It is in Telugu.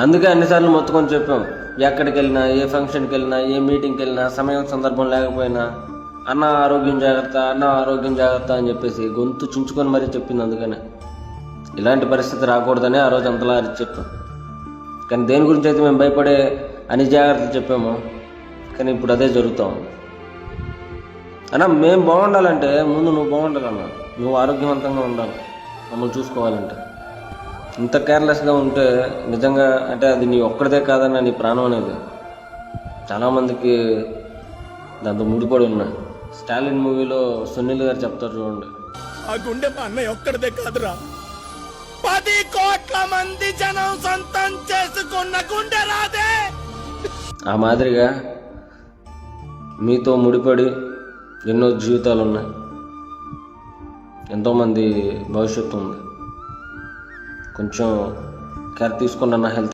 అందుకే అన్నిసార్లు మొత్తుకొని చెప్పాం, ఎక్కడికి వెళ్ళినా, ఏ ఫంక్షన్కి వెళ్ళినా, ఏ మీటింగ్కి వెళ్ళినా, సమయం సందర్భం లేకపోయినా అన్న ఆరోగ్యం జాగ్రత్త, అన్న ఆరోగ్యం జాగ్రత్త అని చెప్పేసి గొంతు చుంచుకొని మరీ చెప్పింది. అందుకనే ఇలాంటి పరిస్థితి రాకూడదని ఆ రోజు అంతలా అరిచి చెప్పాం. కానీ దేని గురించి అయితే మేము భయపడే అన్ని జాగ్రత్తలు చెప్పామో, కానీ ఇప్పుడు అదే జరుగుతూ ఉంది. అన్నా మేము బాగుండాలంటే ముందు నువ్వు బాగుండాలన్నా, నువ్వు ఆరోగ్యవంతంగా ఉండాలి. మమ్మల్ని చూసుకోవాలంటే ఇంత కేర్లెస్గా ఉంటే నిజంగా అంటే అది నీ ఒక్కడిదే కాదన్న, నీ ప్రాణం అనేది చాలామందికి దాంతో ముడిపడి ఉన్నాయి. స్టాలిన్ మూవీలో సునీల్ గారు చెప్తారు చూడండి, ఆ గుండె మా అన్నయ్య ఒక్కడిదే కాదురా, 10 కోట్ల మంది జనం సొంతం చేసుకున్న గుండె రాదే. ఆ మాదిరిగా మీతో ముడిపడి ఎన్నో జీవితాలు ఉన్నాయి, ఎంతోమంది భవిష్యత్తు ఉంది. కొంచెం కేర్ తీసుకున్న హెల్త్